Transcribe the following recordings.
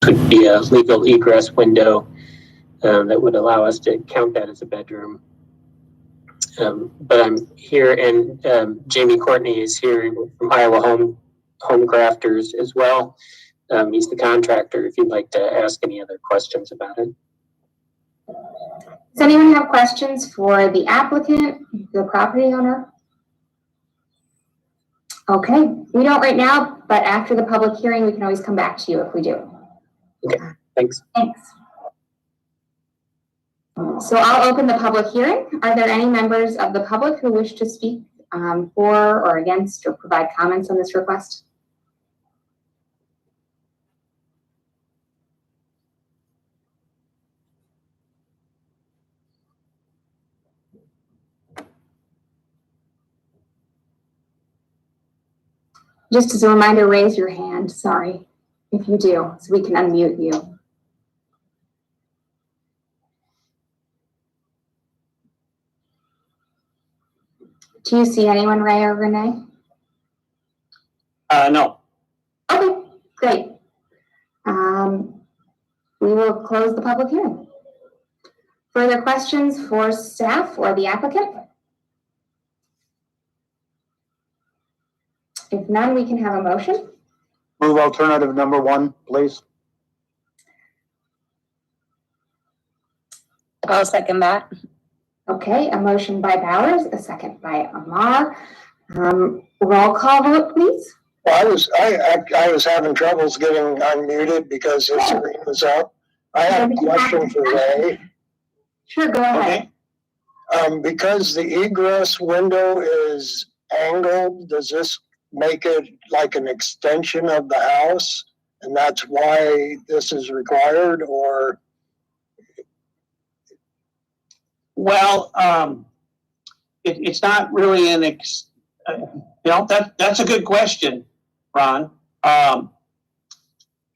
could be a legal egress window that would allow us to count that as a bedroom. But I'm here, and Jamie Courtney is here from Iowa Home Crafters as well. He's the contractor if you'd like to ask any other questions about it. Does anyone have questions for the applicant, the property owner? Okay, we don't right now, but after the public hearing, we can always come back to you if we do. Okay, thanks. Thanks. So I'll open the public hearing. Are there any members of the public who wish to speak for or against or provide comments on this request? Just as a reminder, raise your hand, sorry, if you do, so we can unmute you. Do you see anyone, Ray or Renee? No. Okay, great. We will close the public hearing. Further questions for staff or the applicant? If none, we can have a motion. Move alternative number 1, please. I'll second that. Okay, a motion by Bowers, a second by Amar. Roll call vote, please. Well, I was having troubles getting unmuted because the screen was up. I have a question for Ray. Sure, go ahead. Okay. Because the egress window is angled, does this make it like an extension of the house, and that's why this is required, or? Well, it's not really that's a good question, Ron.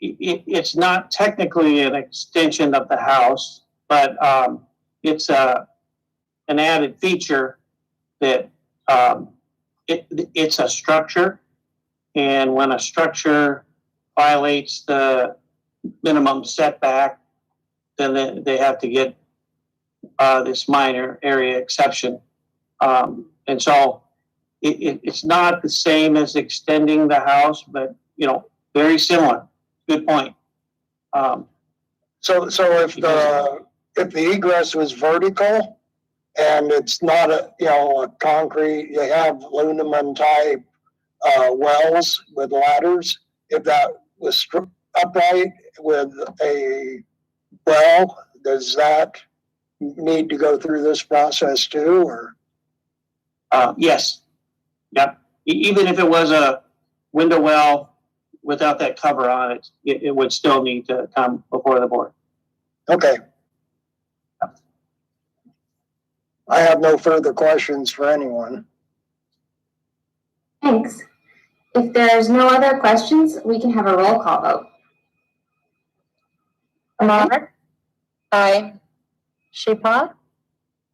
It's not technically an extension of the house, but it's an added feature that it's a structure, and when a structure violates the minimum setback, then they have to get this minor area exception. And so it's not the same as extending the house, but very similar. Good point. So if the egress was vertical and it's not a concrete, you have aluminum type wells with ladders, if that was upright with a well, does that need to go through this process too, or? Yes. Yep. Even if it was a window well without that cover on it, it would still need to come before the board. Okay. I have no further questions for anyone. Thanks. If there's no other questions, we can have a roll call vote. Amar? Aye. Shipa?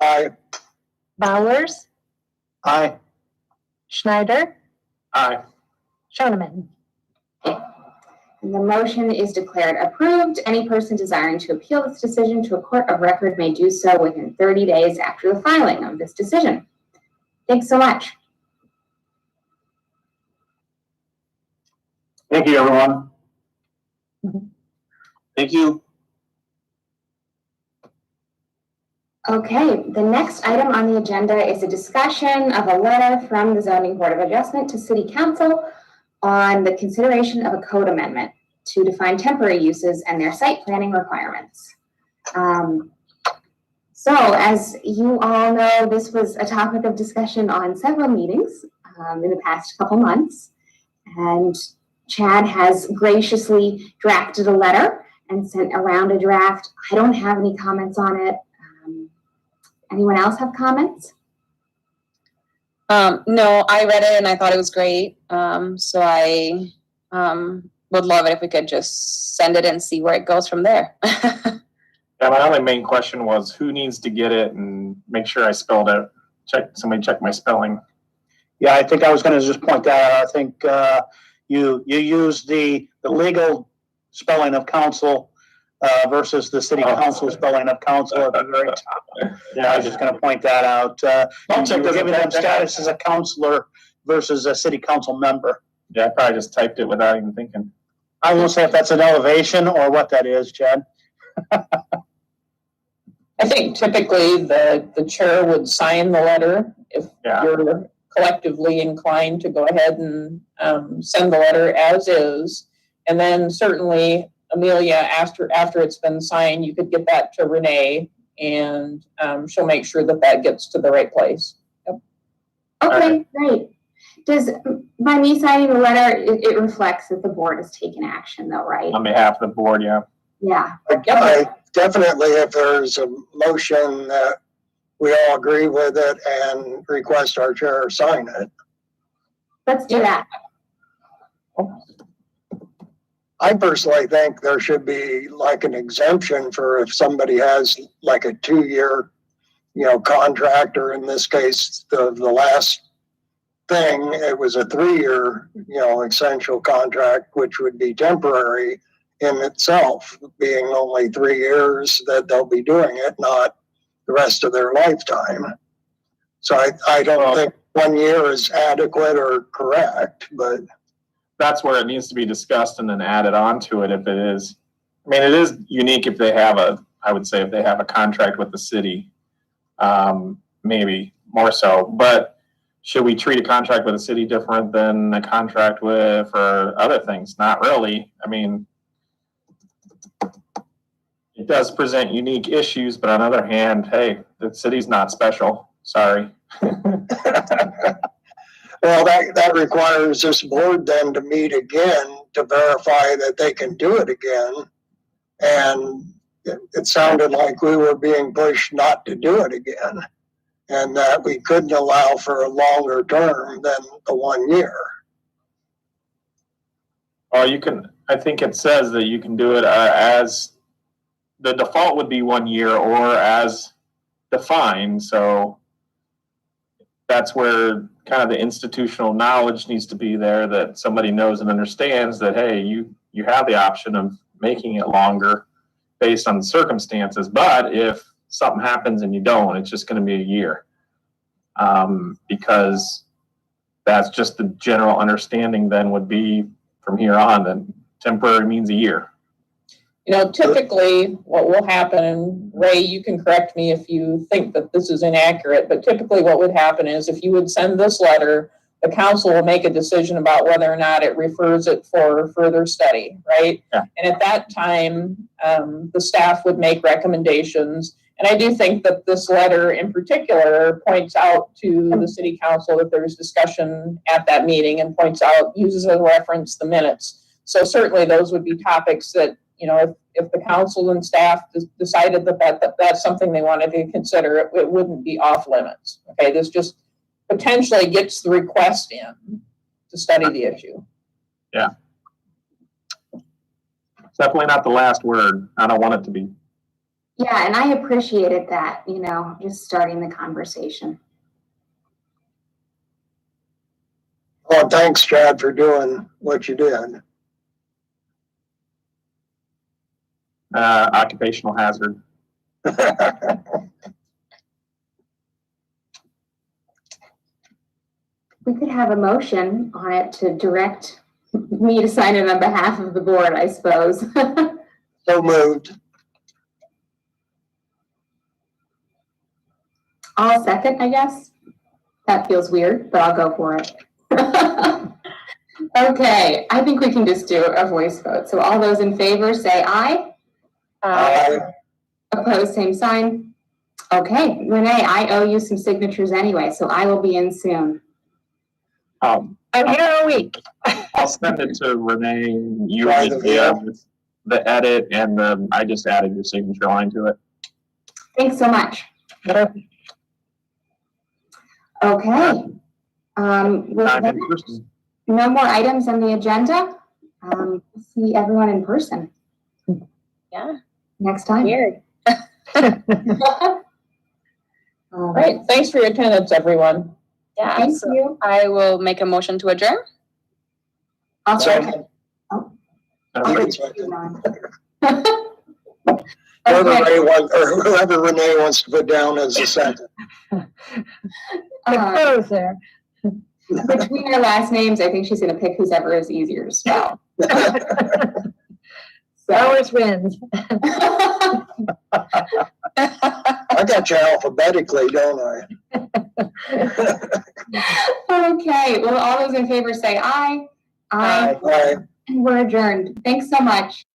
Aye. Bowers? Aye. Schneider? Aye. Schoeneman? And the motion is declared approved. Any person desiring to appeal this decision to a court of record may do so within 30 days after the filing of this decision. Thanks so much. Thank you, everyone. Thank you. Okay, the next item on the agenda is a discussion of a letter from the Zoning Board of Adjustment to City Council on the consideration of a code amendment to define temporary uses and their site planning requirements. So as you all know, this was a topic of discussion on several meetings in the past couple months, and Chad has graciously drafted a letter and sent around a draft. I don't have any comments on it. Anyone else have comments? No, I read it and I thought it was great. So I would love it if we could just send it and see where it goes from there. Yeah, my only main question was who needs to get it and make sure I spelled it. Somebody check my spelling. Yeah, I think I was going to just point that out. I think you use the legal spelling of council versus the city council spelling of council at the very top. Yeah, I was just gonna point that out. Giving them status as a counselor versus a city council member. Yeah, I probably just typed it without even thinking. I won't say if that's an elevation or what that is, Chad. I think typically the chair would sign the letter if you're collectively inclined to go ahead and send the letter as is. And then certainly, Amelia, after it's been signed, you could get that to Renee and she'll make sure that gets to the right place. Yep. Okay, great. By me signing the letter, it reflects that the board has taken action though, right? On behalf of the board, yeah. Yeah. I definitely, if there's a motion that we all agree with it and request our chair sign it. Let's do that. I personally think there should be like an exemption for if somebody has like a 2-year, contract, or in this case, the last thing, it was a 3-year, essential contract, which would be temporary in itself, being only 3 years that they'll be doing it, not the rest of their lifetime. So I don't think 1 year is adequate or correct, but that's where it needs to be discussed and then added on to it if it is. I mean, it is unique if they have I would say if they have a contract with the city, maybe more so, but should we treat a contract with a city different than a contract with or other things? Not really. I mean, it does present unique issues, but on the other hand, hey, the city's not special. Sorry. well, that requires this board then to meet again to verify that they can do it again. And it sounded like we were being pushed not to do it again, and that we couldn't allow for a longer term than the 1 year. Well, you can, I think it says that you can do it as the default would be 1 year or as defined. So that's where kind of the institutional knowledge needs to be there, that somebody knows and understands that, hey, you have the option of making it longer based on the circumstances. But if something happens and you don't, it's just going to be a year. Because that's just the general understanding then would be from here on that temporary means a year. Typically what will happen, and Ray, you can correct me if you think that this is inaccurate, but typically what would happen is if you would send this letter, the council will make a decision about whether or not it refers it for further study, right? Yeah. And at that time, the staff would make recommendations. And I do think that this letter in particular points out to the city council that there's discussion at that meeting and uses as a reference the minutes. So certainly those would be topics that, if the council and staff decided that that's something they wanted to consider, it wouldn't be off limits. Okay, this just potentially gets the request in to study the issue. Yeah. It's definitely not the last word. I don't want it to be. Yeah, and I appreciated that, just starting the conversation. Well, thanks, Chad, for doing what you did. Occupational hazard. We could have a motion on it to direct me to sign it on behalf of the board, I suppose. So moved. I'll second, I guess. That feels weird, but I'll go for it. Okay, I think we can just do a voice vote. So all those in favor say aye. Aye. Opposed, same sign. Okay, Renee, I owe you some signatures anyway, so I will be in soon. I'm here a week. I'll send it to Renee. You Right, just yeah. the edit, and I just added your signature line to it. Thanks so much. Okay. With Time that, in person. no more items on the agenda. We'll see everyone in person Yeah, next time. weird. All Great. Thanks for your attendance, everyone. Yeah, Thank so you. I will make a motion to adjourn. I'll Second. Oh, Whoever Renee wants to put down as a second. Goes there. Between our last names, I think she's gonna pick whoever is easier to spell. Ours wins. I got you alphabetically, don't I? Okay, well, all those in favor say aye. Aye. Aye. And we're adjourned. Thanks so much.